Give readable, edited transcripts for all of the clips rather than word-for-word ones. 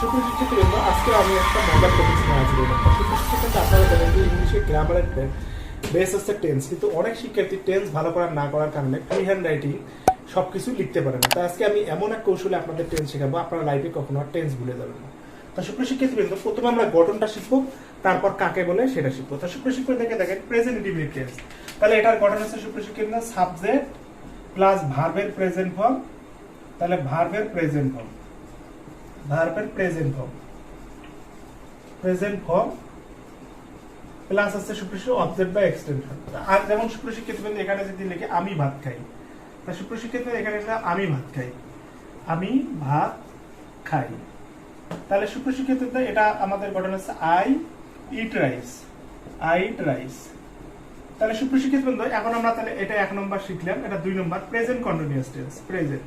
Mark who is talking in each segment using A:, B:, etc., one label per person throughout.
A: সুপ্রিয় শিক্ষার্থীবৃন্দ, আজকে আমি একটা মজার টপিক নিয়ে হাজির হলাম। সুপ্রিয় শিক্ষার্থী, আপনারা জানেন যে ইংলিশে গ্রামারের বেস হচ্ছে টেন্স, কিন্তু অনেক শিক্ষার্থী টেন্স ভালো করার না করার কারণে ফ্রি হ্যান্ড রাইটিং সবকিছু লিখতে পারে না। তাই আজকে আমি এমন এক কৌশলে আপনাদের টেন্স শেখাবো, আপনারা লাইফে কখনো আর টেন্স ভুলে যাবেন না। তা সুপ্রিয় শিক্ষার্থীবৃন্দ, প্রথমে আমরা গঠনটা শিখবো, তারপর কাকে বলে সেটা শিখবো। তা সুপ্রিয় শিক্ষার্থী, দেখেন প্রেজেন্ট ইনডিফিনিট টেন্স, তাহলে এটার গঠন হচ্ছে সুপ্রিয় শিক্ষার্থী সাবজেক্ট প্লাস ভার্বের প্রেজেন্ট ফর্ম। তাহলে ভার্বের প্রেজেন্ট ফর্ম, ভার্বের present form, present form plus আছে সুপ্রিয় অবজেক্ট বা এক্সটেনশন। আর যেমন সুপ্রিয় শিক্ষার্থী, এখানে যদি লিখে আমি ভাত খাই, তা সুপ্রিয় শিক্ষার্থী এখানে আমি ভাত খাই, আমি ভাত খাই। তাহলে সুপ্রিয় শিক্ষার্থী, এটা আমাদের গঠন হচ্ছে I eat rice, I eat rice. তাহলে সুপ্রিয় শিক্ষার্থী, এখন আমরা তাহলে এটা 1 নম্বর শিখলাম। এটা 2 নম্বর present continuous tense, present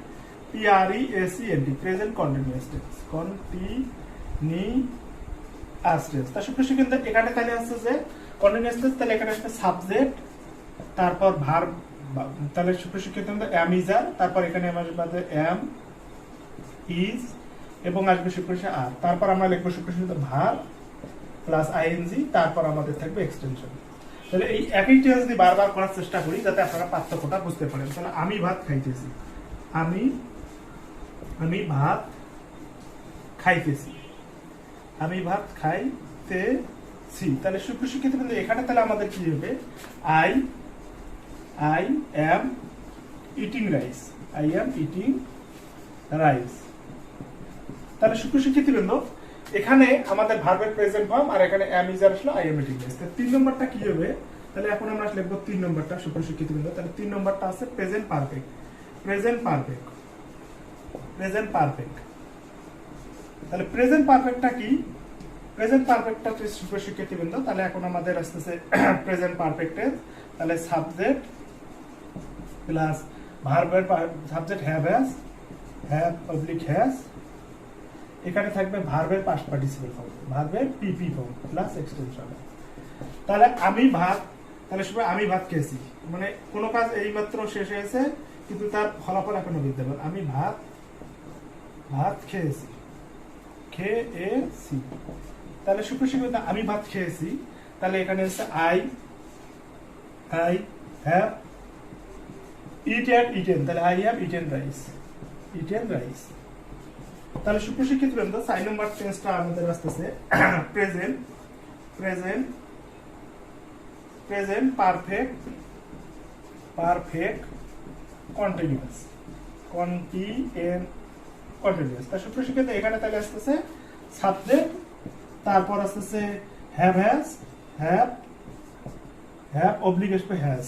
A: PRESENT, present continuous tense, continuous tense. তা সুপ্রিয় শিক্ষার্থী, এখানে তাহলে আছে যে কন্টিনিউয়াস টেন্স, তাহলে এখানে আসবে সাবজেক্ট, তারপর ভার্ব, তাহলে সুপ্রিয় শিক্ষার্থী am is are, তারপর এখানে আসবে am is এবং আসবে সুপ্রিয় আর, তারপর আমরা লিখবো সুপ্রিয় ভার্ব প্লাস আইএনজি, তারপর আমাদের থাকবে এক্সটেনশন। তাহলে এই একই টেন্স যদি বারবার করার চেষ্টা করি যাতে আপনারা পার্থক্যটা বুঝতে পারেন। তাহলে আমি ভাত খাইতেছি, আমি ভাত খাইতেছি, আমি ভাত খাইতেছি। তাহলে সুপ্রিয় শিক্ষার্থী, এখানে তাহলে আমাদের কি হবে, I am eating rice, I am eating rice. তাহলে সুপ্রিয় শিক্ষার্থীবৃন্দ, এখানে আমাদের ভার্বের প্রেজেন্ট ফর্ম আর এখানে অ্যাম ইজ আর আসলে আই অ্যাম ইটিং রাইস। 3 নম্বরটা কি হবে, তাহলে এখন আমরা লিখবো 3 নম্বরটা সুপ্রিয় শিক্ষার্থীবৃন্দ। তাহলে 3 নম্বরটা আছে present perfect, present perfect, present perfect. তাহলে প্রেজেন্ট পারফেক্টটা কি, প্রেজেন্ট পারফেক্টটা সুপ্রিয় শিক্ষার্থীবৃন্দ, তাহলে এখন আমাদের আসতেছে প্রেজেন্ট পারফেক্টের, তাহলে সাবজেক্ট প্লাস ভার্বের সাবজেক্ট হ্যাভ অবলিক হ্যাজ, এখানে থাকবে ভার্বের পাস্ট পার্টিসিপল ফর্ম, ভার্বের পিপি ফর্ম প্লাস এক্সটেনশন। তাহলে আমি ভাত, তাহলে শুধু আমি ভাত খেয়েছি, মানে কোনো কাজ এইমাত্র শেষ হয়েছে কিন্তু তার ফলাফল এখনো বিদ্যমান। আমি ভাত খেয়েছি, খেয়েছি। তাহলে সুপ্রিয় শিক্ষার্থী, আমি ভাত খেয়েছি, তাহলে এখানে হচ্ছে আই হ্যাভ ইটেন, তাহলে I have eaten rice, eaten rice. তাহলে সুপ্রিয় শিক্ষার্থী, 4 নম্বর টেন্সটা আমাদের আসতেছে present, present, present perfect, perfect continuous, continuous. তা সুপ্রিয় শিক্ষার্থী, এখানে তাহলে আসতেছে সাবজেক্ট, তারপর আসতেছে হ্যাভ অবলিক আসবে হ্যাজ,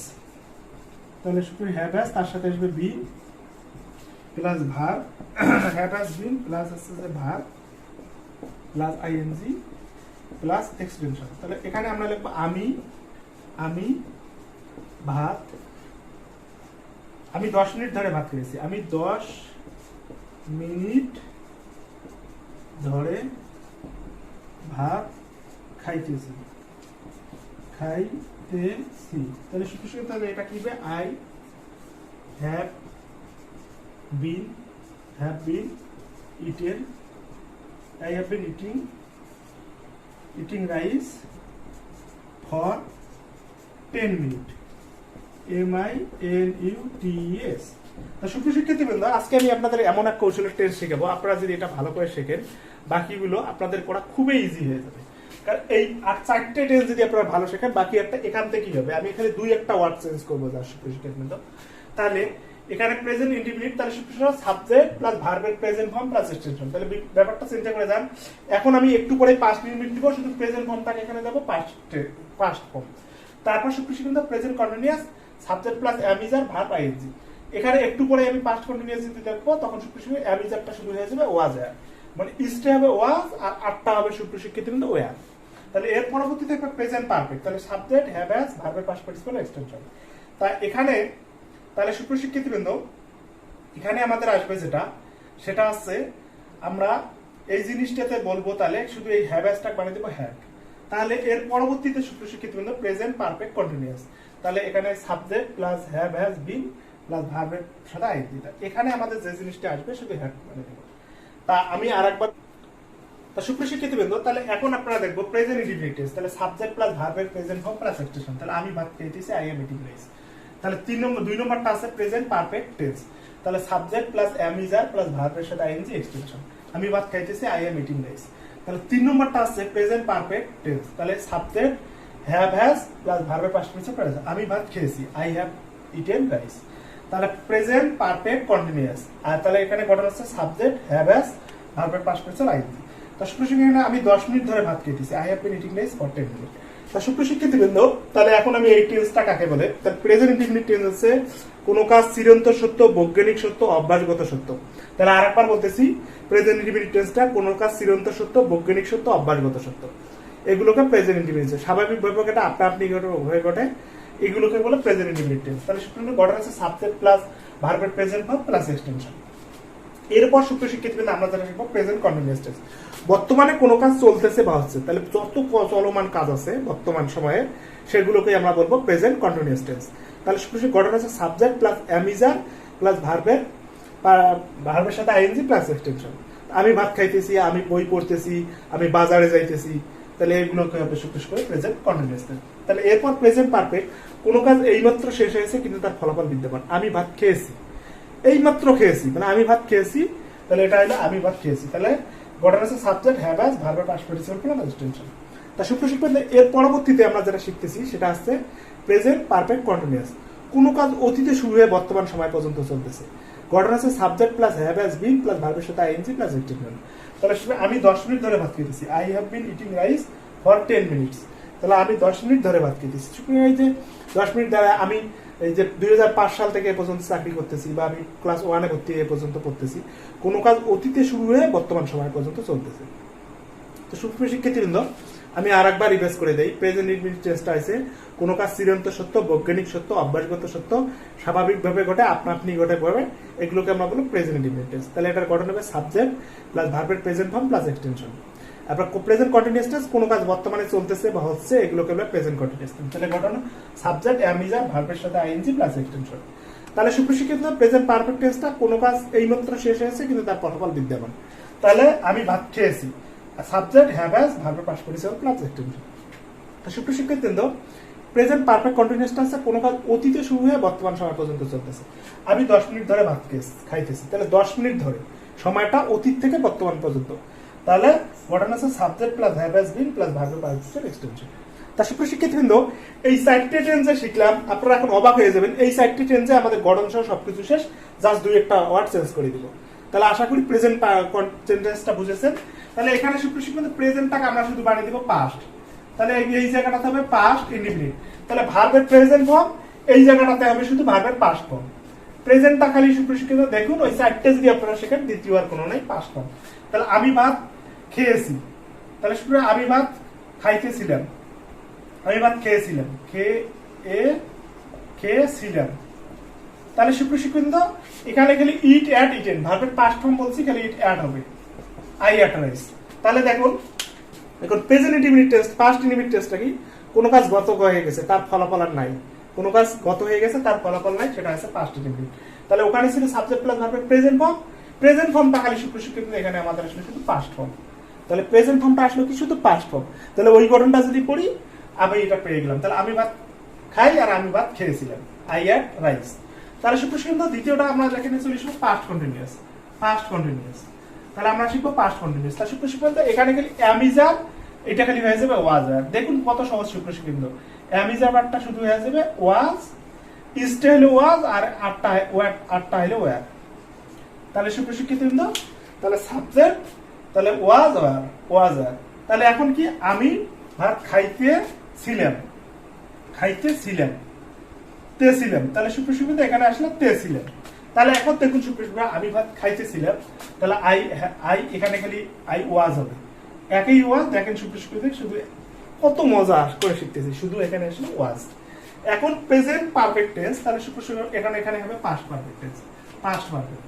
A: তাহলে সুপ্রিয় হ্যাভ হ্যাজ, তার সাথে আসবে B plus verb, have has been plus আসতেছে verb plus ING plus extension. তাহলে এখানে আমরা লিখবো আমি ভাত, আমি 10 মিনিট ধরে ভাত খেয়েছি, আমি 10 মিনিট ধরে ভাত খাইতেছি, তাহলে সুপ্রিয়, তাহলে এটা কি হবে, I have been eaten, I have been eating rice for 10 minutes, MINUTES। সুপ্রিয় শিক্ষার্থীবৃন্দ, আজকে আমি আপনাদের এমন এক কৌশলের টেন্স শেখাবো, আপনারা যদি এটা ভালো করে শেখেন বাকিগুলো আপনাদের করা খুবই ইজি হয়ে যাবে। কারণ এই 4টে টেন্স যদি আপনারা ভালো শেখেন, বাকি একটা এখান থেকে কি হবে, আমি এখানে 2-1টা ওয়ার্ড চেঞ্জ করবো যা সুপ্রিয় শিক্ষার্থীবৃন্দ। তাহলে এখানে প্রেজেন্ট ইনডিফিনিট, তাহলে সাবজেক্ট প্লাস ভার্বের প্রেজেন্ট ফর্ম প্লাস এক্সটেনশন। তাহলে ব্যাপারটা চিন্তা করে যান, এখন আমি একটু পরে 5 মিনিট দিব, শুধু প্রেজেন্ট ফর্মটাকে এখানে দেবো পাস্ট ফর্ম, তারপর সুপ্রিয় present continuous, subject plus am is are verb ING. এখানে একটু পরে আমি পাস্ট কন্টিনিউয়াস যদি দেখবো, তখন সুপ্রিয় am is areটা শুরু হয়ে যাবে ওয়াজ আর, মানে ইস্টে হবে ওয়াজ আর আটটা হবে সুপ্রিয় শিক্ষার্থীবৃন্দ ওয়ার। তাহলে এর পরবর্তীতে একটা প্রেজেন্ট পারফেক্ট, তাহলে সাবজেক্ট হ্যাভ হ্যাজ ভার্বের পাস্ট পার্টিসিপল এক্সটেনশন। তা এখানে তাহলে সুপ্রিয় শিক্ষার্থীবৃন্দ, এখানে আমাদের আসবে সেটা হচ্ছে আমরা এই জিনিসটাতে বলবো, তাহলে শুধু এই হ্যাভ হ্যাজটা বানিয়ে দেবো হ্যাভ। তাহলে এর পরবর্তীতে সুপ্রিয় শিক্ষার্থীবৃন্দ প্রেজেন্ট পারফেক্ট কন্টিনিউয়াস, তাহলে এখানে subject plus have has been plus ভার্বের সাথে আইএনজি। এখানে আমাদের যে জিনিসটা আসবে শুধু হ্যাভ বানিয়ে দেবো। তা আমি আরেকবার তা সুপ্রশিক্ষিতবৃন্দ, তাহলে এখন আপনারা দেখবো প্রেজেন্ট ইনডিফিনিট টেন্স। তাহলে সাবজেক্ট প্লাস ভার্বের প্রেজেন্ট ফর্ম প্লাস এক্সটেনশন। তাহলে আমি ভাত খাইতেছি, আই এম ইটিং রাইস। তাহলে 2 নম্বরটা আছে প্রেজেন্ট পারফেক্ট টেন্স। তাহলে subject plus am is are plus ভার্বের সাথে আইএনজি এক্সটেনশন। আমি ভাত খাইতেছি, আই এম ইটিং রাইস। তাহলে 3 নম্বরটা আছে প্রেজেন্ট পারফেক্ট টেন্স। তাহলে সাবজেক্ট হ্যাভ হ্যাজ প্লাস ভার্বের পাস্ট পারফেক্ট প্রেজেন্ট। আমি ভাত খেয়েছি, আই হ্যাভ ইটেন রাইস। তাহলে প্রেজেন্ট পারফেক্ট কন্টিনিউয়াস। আর তাহলে এখানে ঘটনা হচ্ছে সাবজেক্ট হ্যাভ হ্যাজ ভার্বের পাস্ট পারফেক্ট আইএনজি। তা সুপ্রশিক্ষিত, আমি 10 মিনিট ধরে ভাত খেতেছি, I have been eating rice for 10 minute. তা সুপ্রশিক্ষিতবৃন্দ, তাহলে এখন আমি এই টেন্সটা কাকে বলে? তাহলে প্রেজেন্ট ইনডিফিনিট টেন্স হচ্ছে কোন কাজ চিরন্তন সত্য, বৈজ্ঞানিক সত্য, অভ্যাসগত সত্য। তাহলে আরেকবার বলতেছি, প্রেজেন্ট ইনডিফিনিট টেন্সটা কোন কাজ চিরন্তন সত্য, বৈজ্ঞানিক সত্য, অভ্যাসগত সত্য, এগুলোকে প্রেজেন্ট ইনডিফিনিট। স্বাভাবিক ভাবে এটা আপনা আপনি হয়ে ঘটে, এগুলোকে বলে প্রেজেন্ট ইনডিফিনিট টেন্স। তাহলে সুপ্রশিক্ষিত ঘটনা আছে সাবজেক্ট প্লাস ভার্বের প্রেজেন্ট ফর্ম প্লাস এক্সটেনশন। এরপর সুপ্রশিক্ষিতবৃন্দ আমরা যেটা শিখবো প্রেজেন্ট কন্টিনিউয়াস টেন্স। বর্তমানে কোনো কাজ চলতেছে বা হচ্ছে, তাহলে যত চলমান কাজ আছে বর্তমান সময়ে সেগুলোকে আমরা বলবো প্রেজেন্ট কন্টিনিউয়াস টেন্স। তাহলে সুপ্রশিক্ষিত ঘটনা আছে subject plus am is are plus ভার্বের সাথে আইএনজি প্লাস এক্সটেনশন। আমি ভাত খাইতেছি, আমি বই পড়তেছি, আমি বাজারে যাইতেছি, তাহলে এগুলোকে আমরা সুপ্রশিক্ষিত করে প্রেজেন্ট কন্টিনিউয়াস টেন্স। তাহলে এরপর প্রেজেন্ট পারফেক্ট, কোনো কাজ এইমাত্র শেষ হয়েছে কিন্তু তার ফলাফল বিদ্যমান। আমি ভাত খেয়েছি, এইমাত্র খেয়েছি, মানে আমি ভাত খেয়েছি, তাহলে এটা হলো আমি ভাত খেয়েছি। তাহলে ঘটনা আছে সাবজেক্ট হ্যাভ হ্যাজ ভার্বের পাস্ট পার্টিসিপল প্লাস এক্সটেনশন। তা সুপ্রশিক্ষিত, এর পরবর্তীতে আমরা যেটা শিখতেছি সেটা হচ্ছে প্রেজেন্ট পারফেক্ট কন্টিনিউয়াস। কোনো কাজ অতীতে শুরু হয়ে বর্তমান সময় পর্যন্ত চলতেছে। ঘটনা আছে subject plus have has been plus ভার্বের সাথে আইএনজি প্লাস এক্সটেনশন। তাহলে আমি 10 মিনিট ধরে ভাত খেতেছি, I have been eating rice for 10 minutes. তাহলে আমি 10 মিনিট ধরে ভাত খেতেছি। এই যে 10 মিনিট দ্বারা আমি এই যে 2005 সাল থেকে এ পর্যন্ত চাকরি করতেছি, বা আমি ক্লাস 1-এ ভর্তি এ পর্যন্ত পড়তেছি, কোনো কাজ অতীতে শুরু হয়ে বর্তমান সময় পর্যন্ত চলতেছে। তো সুপ্রশিক্ষিতবৃন্দ, আমি আর একবার রিভাইজ করে দেই। প্রেজেন্ট ইনডিফিনিট টেন্সটা আছে কোনো কাজ চিরন্তন সত্য, বৈজ্ঞানিক সত্য, অভ্যাসগত সত্য, স্বাভাবিকভাবে ঘটে, আপনা আপনি ঘটে ভাবে, এগুলোকে আমরা বলবো প্রেজেন্ট ইনডিফিনিট টেন্স। তাহলে এটার গঠন হবে সাবজেক্ট প্লাস ভার্বের প্রেজেন্ট ফর্ম প্লাস এক্সটেনশন। আপনার প্রেজেন্ট কন্টিনিউয়াস টেন্স, কোনো কাজ বর্তমানে চলতেছে বা হচ্ছে, এগুলোকে আমরা প্রেজেন্ট কন্টিনিউয়াস টেন্স। তাহলে ঘটন সাবজেক্ট এম ইজ আর ভার্বের সাথে আইএনজি প্লাস এক্সটেনশন। তাহলে সুপ্রশিক্ষিত, প্রেজেন্ট পারফেক্ট টেন্সটা কোনো কাজ এইমাত্র শেষ হয়েছে কিন্তু তার ফলাফল বিদ্যমান। তাহলে আমি ভাত খেয়েছি, সাবজেক্ট হ্যাভ হ্যাজ ভার্বের পাস্ট পার্টিসিপল প্লাস এক্সটেনশন। তো সুপ্রশিক্ষিতবৃন্দ, প্রেজেন্ট পারফেক্ট কন্টিনিউয়াস টেন্স কোনো কাজ অতীতে শুরু হয়ে বর্তমান সময় পর্যন্ত চলতেছে। আমি 10 মিনিট ধরে ভাত খাইতেছি, তাহলে 10 মিনিট ধরে সময়টা অতীত থেকে বর্তমান পর্যন্ত। তাহলে ঘটনা আছে subject plus have has been plus ভার্বের পাস্ট এক্সটেনশন। তা সুপ্রশিক্ষিতবৃন্দ, এই 4টে টেন্সে শিখলাম, আপনারা এখন অবাক হয়ে যাবেন। এই 4টে টেন্সে আমাদের গঠন সহ সবকিছু শেষ, জাস্ট 2-1টা ওয়ার্ড চেঞ্জ করে দিব। তাহলে আশা করি প্রেজেন্ট টেন্সটা বুঝেছেন। তাহলে এখানে সুপ্রশিক্ষিত প্রেজেন্টটাকে আমরা শুধু বানিয়ে দিব পাস্ট। তাহলে এই জায়গাটাতে হবে পাস্ট ইনডিফিনিট। তাহলে ভার্বের প্রেজেন্ট ফর্ম, এই জায়গাটাতে হবে শুধু ভার্বের পাস্ট ফর্ম। প্রেজেন্টটা খালি সুপ্রশিক্ষিত দেখুন, ওই 4টে যদি আপনারা শেখেন, দ্বিতীয় আর কোনো নাই, পাস্ট ফর্ম। তাহলে আমি ভাত খেয়েছি, তাহলে আমি ভাত খাইতেছিলাম, আমি ভাত খেয়েছিলাম, খেয়েছিলাম। তাহলে সুপ্রশিক্ষিত, এখানে খালি ইট অ্যাট ইটেন, ভার্বের পাস্ট ফর্ম বলছি, খালি ইট অ্যাট হবে, আই অ্যাট রাইস। তাহলে দেখুন, এখন present indefinite tense, past indefinite টেন্সটা কি? কোনো কাজ গত হয়ে গেছে, তার ফলাফল আর নাই। কোনো কাজ গত হয়ে গেছে, তার ফলাফল নাই, সেটা আছে পাস্ট ইনডিফিনিট। তাহলে ওখানে ছিল সাবজেক্ট প্লাস ভার্বের প্রেজেন্ট ফর্ম, প্রেজেন্ট ফর্মটা খালি সুপ্রশিক্ষিত, এখানে আমাদের আসলে শুধু পাস্ট ফর্ম। তাহলে প্রেজেন্ট ফর্মটা আসলে কি? শুধু পাস্ট ফর্ম। তাহলে ওই গঠনটা যদি পড়ি, আমি এটা পেয়ে গেলাম। তাহলে আমি ভাত খাই আর আমি ভাত খেয়েছিলাম, আই অ্যাট রাইস। তাহলে সুপ্রশিক্ষিত, দ্বিতীয়টা আমরা এখানে চলে আসবো পাস্ট কন্টিনিউয়াস, পাস্ট কন্টিনিউয়াস। তাহলে আমরা শিখবো পাস্ট কন্টিনিউয়াস। তাহলে সুপ্রশিক্ষিত, এখানে খালি এম ইজ আর, এটা খালি হয়ে যাবে ওয়াজ আর। দেখুন কত সহজ সুপ্রশিক্ষিত, এম ইজ আরটা শুধু হয়ে যাবে ওয়াজ, ইস্টে হলো ওয়াজ, আর আটটা হলো ওয়ার। তাহলে সুপ্রশিক্ষিত, তাহলে সাবজেক্ট, তাহলে ওয়াজ আর। তাহলে এখন কি? আমি ভাত খাইতেছিলাম, তাহলে সুপ্রশিক্ষিত এখানে আসলে তেছিলাম। তাহলে এখন দেখুন সুপ্রশিক্ষিত, আমি ভাত খাইতেছিলাম, তাহলে আই এখানে খালি আই ওয়াজ হবে, একই ওয়াজ। দেখেন সুপ্রশিক্ষিত, শুধু কত মজা করে শিখতেছি, শুধু এখানে আসলে ওয়াজ। এখন প্রেজেন্ট পারফেক্ট টেন্স, তাহলে সুপ্রশিক্ষিত এখানে হবে past perfect tense, past perfect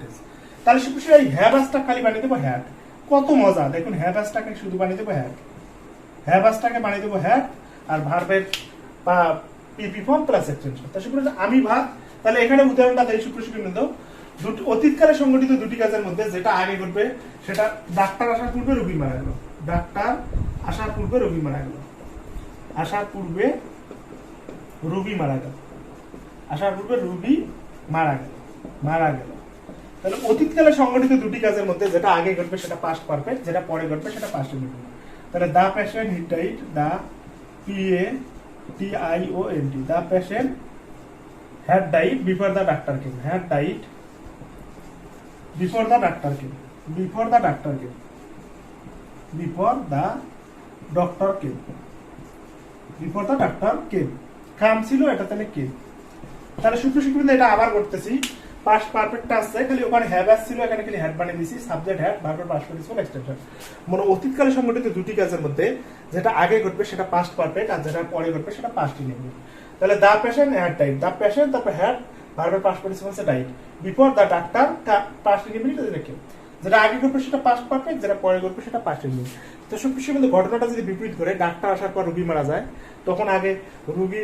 A: tense. তাহলে সুপ্রশিক্ষিত, এই হ্যাভ হ্যাজটা খালি বানিয়ে দেবো হ্যাড। কত মজা, দেখুন হ্যাভ হ্যাজটাকে শুধু বানিয়ে দেবো হ্যাড, হ্যাভ হ্যাজটাকে বানিয়ে দেবো হ্যাড, আর ভার্বের পিপি ফর্ম প্লাস এক্সটেনশন। তা সুপ্রশিক্ষিত, আমি ভাত, তাহলে এখানে উদাহরণটা দেই সুপ্রশিক্ষিত, অতীতকালে সংঘটিত দুটি কাজের মধ্যে যেটা আগে ঘটবে সেটা ডাক্তার আসার পূর্বে রোগী মারা গেল। ডাক্তার আসার পূর্বে রোগী মারা গেল। আসার পূর্বে রোগী মারা গেল। আসার পূর্বে রোগী মারা গেল। মারা গেল। তাহলে অতীতকালে সংঘটিত দুটি কাজের মধ্যে যেটা আগে ঘটবে সেটা পাস্ট পারফেক্ট, যেটা পরে ঘটবে সেটা পাস্ট ইনডিফিনিট। তাহলে the patient he died, the PATIONT, the patient had died before the doctor came. Had died before the doctor came. Before the doctor came. Before the doctor came. Before the doctor came. কাম ছিল এটা তাহলে came. তাহলে সূত্র শিখবেন এটা আবার করতেছি। Past perfect আছে, খালি ওখানে হ্যাভ ছিল, এখানে খালি হ্যাড বানিয়ে দিয়েছি। সাবজেক্ট হ্যাড, ভার্বের পাস্ট পার্টিসিপল এক্সটেনশন। মানে অতীতকালে সংঘটিত দুটি কাজের মধ্যে যেটা আগে ঘটবে সেটা পাস্ট পারফেক্ট, আর যেটা পরে ঘটবে সেটা পাস্ট ইনডিফিনিট। তাহলে the patient had died, the patient তারপর হ্যাড, ভার্বের past participle died. Before the doctor, past indefinite রেখে যেটা আগে ঘটবে সেটা পাস্ট পারফেক্ট, যেটা পরে ঘটবে সেটা পাস্ট ইনডিফিনিট। তো সবকিছু কিন্তু ঘটনাটা যদি বিপরীত করে, ডাক্তার আসার পর রোগী মারা যায়, তখন আগে রোগী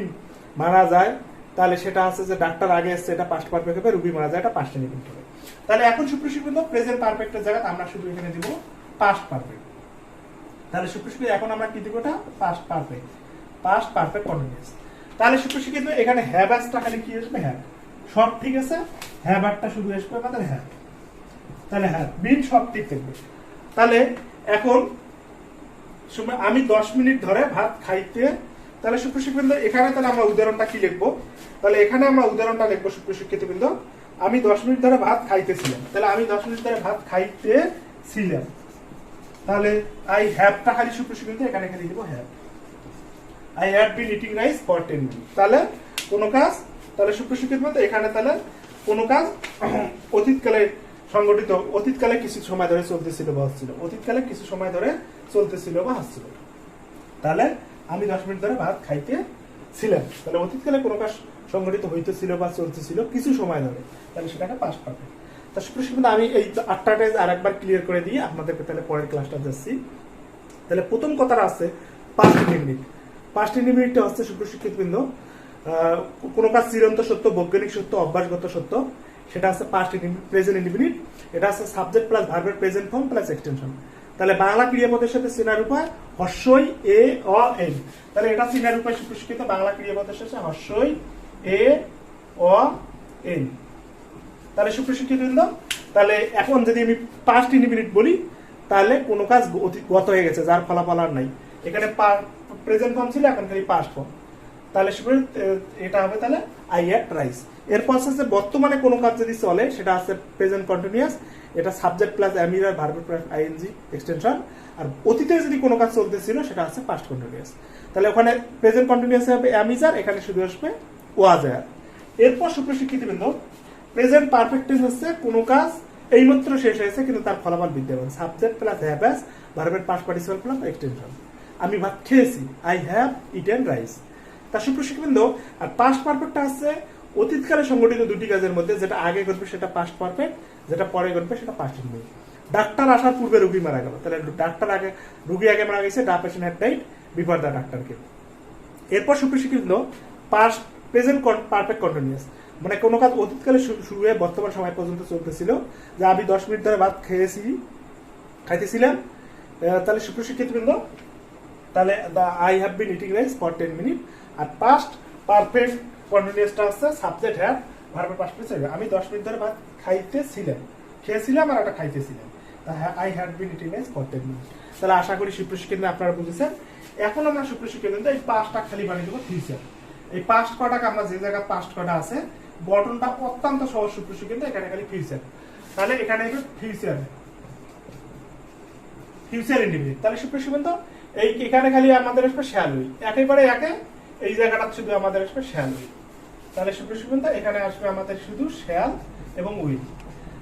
A: মারা যায়, তাহলে সেটা আছে যে ডাক্তার আগে এসছে, এটা পাস্ট পারফেক্ট হবে, রোগী মারা যায়, এটা পাস্ট ইনডিফিনিট হবে। তাহলে এখন সুপ্রসিদ্ধ প্রেজেন্ট পারফেক্টের জায়গায় আমরা শুধু এখানে দিব পাস্ট পারফেক্ট। তাহলে সুপ্রসিদ্ধ এখন আমরা কি দিব? এটা past perfect, past perfect continuous. তাহলে সুপ্রসিদ্ধ এখানে হ্যাভ আসটা খালি কি আসবে? হ্যাভ। সব ঠিক আছে, হ্যাভ আরটা শুধু আসবে আমাদের হ্যাভ। তাহলে হ্যাভ বিন সব ঠিক থাকবে। তাহলে এখন আমি 10 মিনিট ধরে ভাত খাইতে, তাহলে সুপ্রশিক্ষিত এখানে তাহলে আমরা উদাহরণটা কি লিখবো? তাহলে এখানে আমরা উদাহরণটা লিখবো সুপ্রশিক্ষিত বৃন্দ, আমি 10 মিনিট ধরে ভাত খাইতেছিলাম। তাহলে আমি 10 মিনিট ধরে ভাত খাইতেছিলাম, তাহলে আই হ্যাভটা খালি সুপ্রশিক্ষিত এখানে খালি দিব have. I have been eating rice for 10 minute. তাহলে কোন কাজ, তাহলে সুপ্রশিক্ষিত বৃন্দ এখানে তাহলে কোন কাজ অতীতকালে সংগঠিত, অতীতকালে কিছু সময় ধরে চলতেছিল বা হচ্ছিল, অতীতকালে কিছু সময় ধরে চলতেছিল বা হচ্ছিল। তাহলে আমি 10 মিনিট ধরে ভাত খাইতেছিলাম, তাহলে অতীতকালে কোনো কাজ সংগঠিত হইতেছিল বা চলতেছিল কিছু সময় ধরে, তাহলে সেটাকে পাস্ট পারফেক্ট। তার সুপ্রশিক্ষিত আমি এই 8টা টেজ আরেকবার ক্লিয়ার করে দিয়ে আপনাদেরকে তাহলে পরের ক্লাসটা যাচ্ছি। তাহলে প্রথম কথাটা আছে পাস্ট ইনডিফিনিট। পাস্ট ইনডিফিনিটটা হচ্ছে সুপ্রশিক্ষিত বৃন্দ কোনো কাজ চিরন্ত সত্য, বৈজ্ঞানিক সত্য, অভ্যাসগত সত্য, সেটা আছে পাস্ট ইনডিফিনিট, প্রেজেন্ট ইনডিফিনিট। এটা আছে সাবজেক্ট প্লাস ভার্বের প্রেজেন্ট ফর্ম প্লাস এক্সটেনশন। তাহলে বাংলা ক্রিয়াপদের সাথে চিনার উপায় হর্ষই এ অ এন। তাহলে এটা চিনার উপায় সুপ্রশিক্ষিত বাংলা ক্রিয়াপদের সাথে হর্ষই এ অ এন। তাহলে সুপ্রশিক্ষিত বৃন্দ, তাহলে এখন যদি আমি পাস্ট ইনডিফিনিট বলি, তাহলে কোনো কাজ গত হয়ে গেছে, যার ফলাফল আর নাই। এখানে প্রেজেন্ট ফর্ম ছিল, এখন খালি পাস্ট ফর্ম। তাহলে এটা হবে তাহলে আই এট রাইস। এরপর আছে বর্তমানে কোনো কাজ যদি চলে, সেটা আছে প্রেজেন্ট কন্টিনিউয়াস, এটা সাবজেক্ট প্লাস অ্যামির আর ভার্ব প্লাস আইএনজি এক্সটেনশন। আর অতীতে যদি কোনো কাজ চলতেছিল সেটা আছে পাস্ট কন্টিনিউয়াস। তাহলে ওখানে প্রেজেন্ট কন্টিনিউয়াস হবে অ্যামিজার, এখানে শুধু আসবে ওয়াজার। এরপর সুপ্রশিক্ষিত বৃন্দ প্রেজেন্ট পারফেক্ট টেন্স হচ্ছে কোনো কাজ এইমাত্র শেষ হয়েছে কিন্তু তার ফলাফল বিদ্যমান, সাবজেক্ট প্লাস হ্যাভ অ্যাজ, ভার্বের পাস্ট পার্টিসিপল প্লাস এক্সটেনশন। আমি ভাত খেয়েছি, আই হ্যাভ ইটেন রাইস। তার সুপ্রশিক্ষিত আর পাস্ট পারফেক্টটা আছে অতীতকালে সংগঠিত দুটি কাজের মধ্যে যেটা আগে ঘটবে সেটা পাস্ট পারফেক্ট, যেটা পরে ঘটবে সেটা পাস্ট ইনডিফিনিট। ডাক্তার আসার পূর্বে রোগী মারা গেল, তাহলে ডাক্তার আগে, রোগী আগে মারা গেছে, the patient had died before the doctor came. এরপর সুপ্রশিক্ষিত পাস্ট প্রেজেন্ট পারফেক্ট কন্টিনিউয়াস, মানে কোনো কাজ অতীতকালে শুরু হয়ে বর্তমান সময় পর্যন্ত চলতেছিল, যে আমি 10 মিনিট ধরে ভাত খাইতেছিলাম। তাহলে সুপ্রশিক্ষিত বৃন্দ, তাহলে I have been eating rice for 10 minute. আর পাস্ট পারফেক্ট কন্টিনিউয়াসটা আছে সাবজেক্ট হ্যাভ, ভার্বের পাস্ট পার্টিসিপল। আমি 10 মিনিট ধরে ভাত খাইতেছিলাম, খেয়েছিলাম আর এটা খাইতেছিলাম, I had been eating rice for 10 minute. তাহলে আশা করি সুপ্রশিক্ষিত আপনারা বুঝেছেন। এখন আমরা সুপ্রশিক্ষিত এই পাস্টটা খালি বানিয়ে দেবো ফিউচার। এই পাস্ট কটাকে আমরা যে জায়গায় পাস্ট কটা আছে বটনটা অত্যন্ত সহজ সুপ্রশিক্ষিত, এখানে খালি ফিউচার। তাহলে এখানে ফিউচার, ফিউচার ইনডিফিনিট। তাহলে সুপ্রশিক্ষিত এই এখানে খালি আমাদের আসবে শ্যাল উইল, একেবারে একে এই জায়গাটা শুধু আমাদের আসবে শ্যাল উইল। তাহলে সুপ্রশিক্ষিত এখানে আসবে আমাদের শুধু শ্যাল এবং উইল।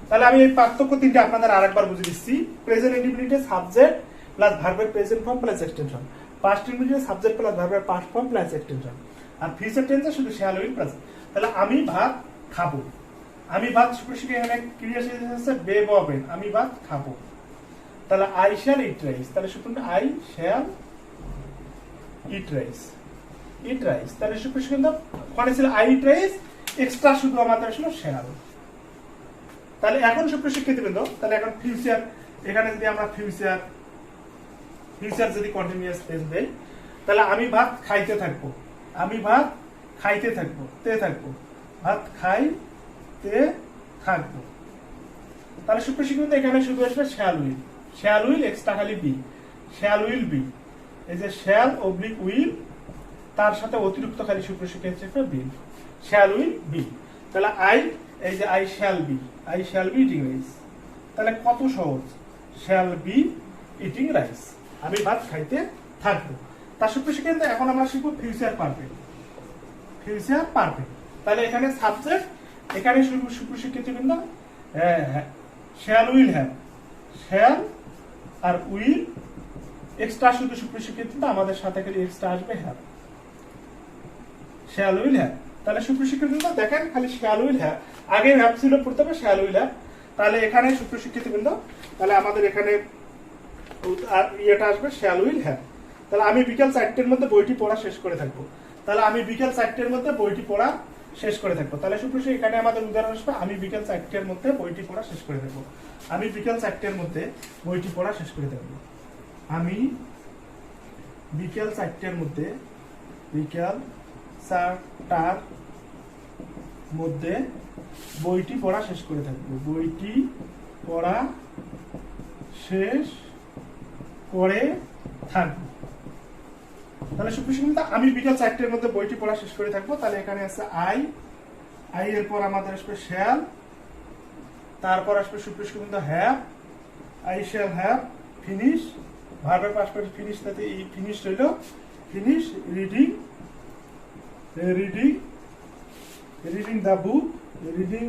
A: তাহলে আমি এই পার্থক্য তিনটা আপনাদের আরেকবার বুঝে দিচ্ছি। প্রেজেন্ট ইনডিফিনিটে সাবজেক্ট প্লাস ভার্বের present form plus extension, past ইনডিফিনিটে সাবজেক্ট প্লাস ভার্বের পাস্ট ফর্ম প্লাস এক্সটেনশন, আর ফিউচার টেন্সে শুধু শ্যাল উইল প্লাস। তাহলে আমি ভাত খাবো, আমি ভাত সুপ্রশিক্ষিত এখানে ক্রিয়া শেষ হচ্ছে বে ববেন, আমি ভাত খাবো। তাহলে আই শ্যাল ইট রাইস, তাহলে সুপ্রশিক্ষিত I shall eat rice, eat rice. তাহলে সুপ্রশিক্ষিত ওখানে ছিল আই ইট রাইস, এক্সট্রা শুধু আমাদের আসলে শ্যাল। তাহলে এখন সুপ্রিয় শিক্ষার্থীবৃন্দ, তাহলে এখন ফিউচার, এখানে যদি আমরা ফিউচার যদি কন্টিনিউয়াস টেন্স দেই, তাহলে আমি ভাত খাইতে থাকবো, আমি ভাত খাইতে থাকবো, ভাত খাইতে থাকবো। তাহলে সুপ্রিয় শিক্ষার্থীবৃন্দ, এখানে শুধু আসবে শ্যাল উইল এক্সট্রা খালি বি, শ্যাল উইল বি, এই যে শ্যাল অবলিক উইল, তার সাথে অতিরিক্ত খালি সুপ্রিয় শিক্ষার্থী বি, শ্যাল উইল বি। তাহলে এই যে I shall be eating rice. তাহলে কত সহজ, শ্যাল বি ইটিং রাইস, আমি ভাত খাইতে থাকবো। তার সুপ্রিয় শিক্ষার্থী, এখন আমরা শিখবো ফিউচার পারফেক্ট। তাহলে এখানে সাবজেক্ট, এখানে সুপ্রিয় শিক্ষার্থীবৃন্দ শ্যাল উইল হ্যাভ, শ্যাল আর উইল এক্সট্রা শুধু সুপ্রিয় শিক্ষার্থী, আমাদের সাথে খালি এক্সট্রা আসবে হ্যাভ, শ্যাল উইল হ্যাভ। তাহলে সুপ্রিয় শিক্ষার্থী দেখেন, খালি শ্যাল উইল হ্যাভ, আগে হ্যাভ ছিল, প্রথমে শ্যাল উইল হ্যাভ। তাহলে এখানে সুপ্রিয় শিক্ষার্থীবৃন্দ, তাহলে আমাদের এখানে ইয়েটা আসবে শ্যাল উইল হ্যাভ। তাহলে আমি বিকাল 4টের মধ্যে বইটি পড়া শেষ করে থাকবো, তাহলে আমি বিকাল 4টের মধ্যে বইটি পড়া শেষ করে থাকবো। তাহলে সুপ্রিয়, এখানে আমাদের উদাহরণ আসবে, আমি বিকাল 4টের মধ্যে বইটি পড়া শেষ করে থাকবো, আমি বিকাল 4টের মধ্যে বইটি পড়া শেষ করে থাকবো, আমি বিকাল 4টের মধ্যে, বিকাল 4টার মধ্যে বইটি পড়া শেষ করে থাকবো, বইটি পড়া শেষ করে থাকবো। তাহলে সুপ্রিয়, আমি বিকাল 4টের মধ্যে বইটি পড়া শেষ করে থাকবো। তাহলে এখানে আছে আই এর পর আমাদের আসবে শ্যাল, তারপর আসবে সুপ্রিয় have, I shall have finish, ভার্বের পাস্ট পারফেক্ট ফিনিশ, তাতে এই ফিনিশ হইল finish reading the book, reading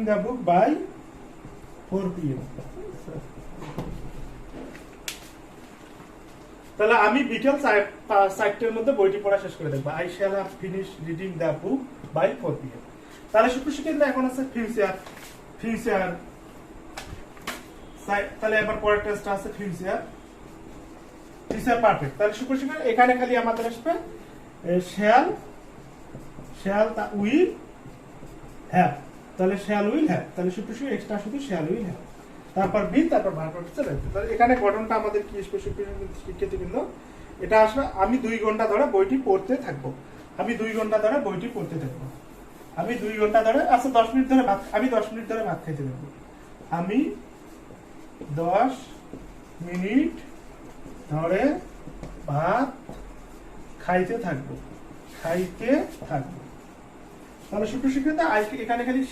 A: the book by 4 PM। তাহলে আমি বিকেল 4টের মধ্যে বইটি পড়া শেষ করে দেখবো, I shall have finish reading the book by 4 PM। তাহলে সুপ্রিয়, এখন আছে ফিউচার। তাহলে এবার পরের টেস্টটা আছে ফিউচার পারফেক্ট। তাহলে সুপ্রিয়, এখানে খালি আমাদের আসবে শ্যাল উইল হ্যাভ, তাহলে শ্যাল উইল হ্যাভ, তাহলে সুপ্রিয় এক্সট্রা শুধু শ্যাল উইল হ্যাভ, তারপর বি, তারপর ভার্ব চলে আসবে। তাহলে এখানে গঠনটা আমাদের কি শিক্ষার্থীবৃন্দ, এটা আসবে আমি 2 ঘন্টা ধরে বইটি পড়তে থাকবো, আমি 2 ঘন্টা ধরে বইটি পড়তে থাকবো, আমি 2 ঘন্টা ধরে, আচ্ছা 10 মিনিট ধরে ভাত, আমি 10 মিনিট ধরে ভাত খাইতে থাকবো, আমি 10 মিনিট ধরে ভাত খাইতে থাকবো। তাহলে সুপ্রিয় শিক্ষার্থী, এখানে খালি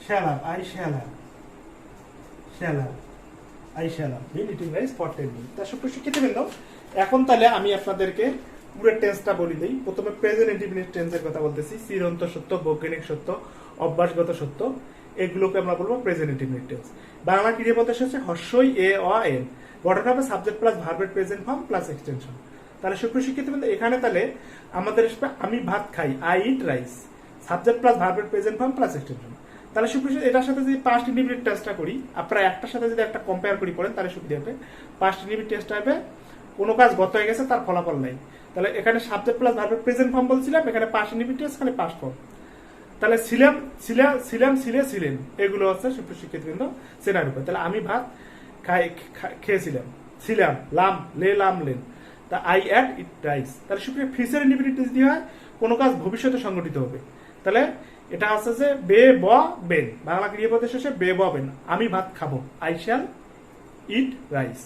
A: shall have, I shall have been eating rice for 10 minute. তা সুপ্রিয় শিক্ষার্থীবৃন্দ, এখন তাহলে আমি আপনাদেরকে পুরো টেন্সটা বলে দিই। প্রথমে প্রেজেন্ট ইনডিফিনিট টেন্সের কথা বলতেছি, চিরন্ত সত্য, বৈজ্ঞানিক সত্য, অভ্যাসগত সত্য, এগুলোকে আমরা বলবো প্রেজেন্ট ইনডিফিনিট টেন্স। বাংলা ক্রিয়াপদ হচ্ছে হর্ষই এ অ এন, গঠন হবে সাবজেক্ট প্লাস ভার্বের প্রেজেন্ট ফর্ম প্লাস এক্সটেনশন। তাহলে সুপ্রিয় শিক্ষার্থীবৃন্দ, এখানে তাহলে আমাদের আসবে আমি ভাত খাই, I eat rice, subject plus ভার্বের প্রেজেন্ট ফর্ম প্লাস এক্সটেনশন। তাহলে সুপ্রিয়, এটার সাথে যদি পাস্ট ইনডিফিনিট টেন্সটা করি, আপনারা একটার সাথে যদি একটা কম্পেয়ার করি পড়েন, তাহলে সুবিধা হবে। পাস্ট ইনডিফিনিট টেন্সটা হবে কোনো কাজ গত হয়ে গেছে, তার ফলাফল নাই। তাহলে এখানে সাবজেক্ট প্লাস ভার্বের প্রেজেন্ট ফর্ম বলছিলাম, এখানে পাস্ট ইনডিফিনিট টেন্স খালি পাস্ট ফর্ম। তাহলে ছিলেন এগুলো হচ্ছে সুপ্রিয় শিক্ষার্থীবৃন্দ সেনার উপর। তাহলে আমি ভাত খেয়েছিলাম, ছিলাম, লেন, তা আই অ্যাট ইট রাইস। তাহলে সুপ্রিয়, ফিউচার ইনডিফিনিট টেন্স দিয়ে হয় কোনো কাজ ভবিষ্যতে সংঘটিত হবে। তাহলে এটা হচ্ছে যে বেন, বাংলা ক্রিয়াপদের শেষে বেন, আমি ভাত খাবো, আই শ্যাল ইট রাইস।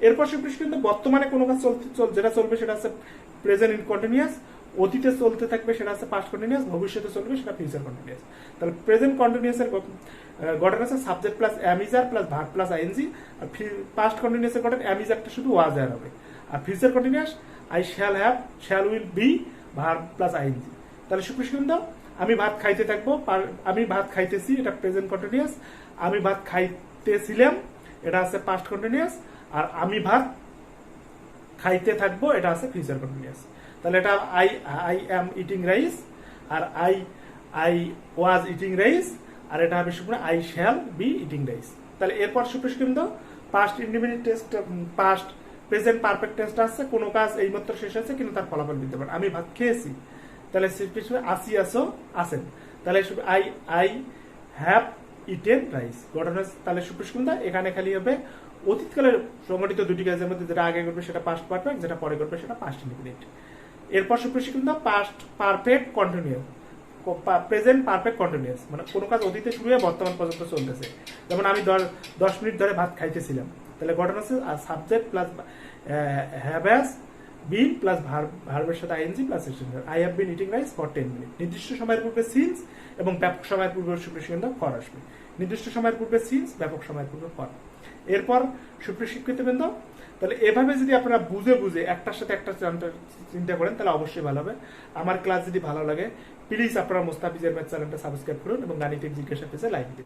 A: এরপর সুপ্রিয়, কিন্তু বর্তমানে কোনো কাজ যেটা চলবে সেটা হচ্ছে প্রেজেন্ট কন্টিনিউয়াস, অতীতে চলতে থাকবে সেটা হচ্ছে পাস্ট কন্টিনিউয়াস, ভবিষ্যতে চলবে সেটা ফিউচার কন্টিনিউয়াস। তাহলে প্রেজেন্ট কন্টিনিউয়াস এর গঠন আছে subject plus am is are plus verb plus ING, আর পাস্ট কন্টিনিউয়াস এর গঠন অ্যামিজারটা শুধু ওয়াজ আর হবে, আর future continuous I shall have, shall will be, verb plus ING. তাহলে সুপ্রিয়, আমি ভাত খাইতে থাকবো, আমি ভাত খাইতেছি, এটা প্রেজেন্ট কন্টিনিউয়াস, আমি ভাত খাইতেছিলাম, এটা আছে পাস্ট কন্টিনিউয়াস, আর আমি ভাত খাইতে থাকবো, এটা আছে ফিউচার কন্টিনিউয়াস। তাহলে এটা আই অ্যাম ইটিং রাইস, আর আই ওয়াজ ইটিং রাইস, আর এটা হবে সুপ্রিয় I shall be eating rice. তাহলে এরপর সুপ্রিয়, past indefinite tense, past present perfect টেন্সটা আছে কোনো কাজ এইমাত্র শেষ হয়েছে কিন্তু তার ফলাফল দিতে পারে, আমি ভাত খেয়েছি, তাহলে আসি আসো আসেন। তাহলে I I have eaten rice. ঘটনা তাহলে সুপ্রসিদ্ধ এখানে খালি হবে অতীতকালের সংগঠিত দুটি কাজের মধ্যে যেটা আগে করবে সেটা পাস্ট পারফেক্ট, যেটা পরে করবে সেটা পাস্ট ইনডিফিনিট। এরপর সুপ্রসিদ্ধ past perfect continuous, present perfect continuous, মানে কোনো কাজ অতীতে শুরু হয়ে বর্তমান পর্যন্ত চলতেছে। যেমন আমি 10 মিনিট ধরে ভাত খাইতেছিলাম, তাহলে ঘটনা হচ্ছে subject plus have been plus ভার্বের সাথে ING plus I have been eating rice for 10 minute. নির্দিষ্ট সময়ের পূর্বে সিন্স এবং ব্যাপক সময়ের পূর্বে সুপ্রসিদ্ধ ফর আসবে। নির্দিষ্ট সময়ের পূর্বে সিন্স, ব্যাপক সময়ের পূর্বে ফর। এরপর সুপ্রশিক্ষিত বৃন্দ, তাহলে এভাবে যদি আপনারা বুঝে বুঝে একটার সাথে একটা চিন্তা করেন তাহলে অবশ্যই ভালো হবে। আমার ক্লাস যদি ভালো লাগে প্লিজ আপনারা মোস্তাফিজের ম্যাথ চ্যানেলটা সাবস্ক্রাইব করুন এবং গাণিতিক জিজ্ঞাসা পেজে লাইক দিন।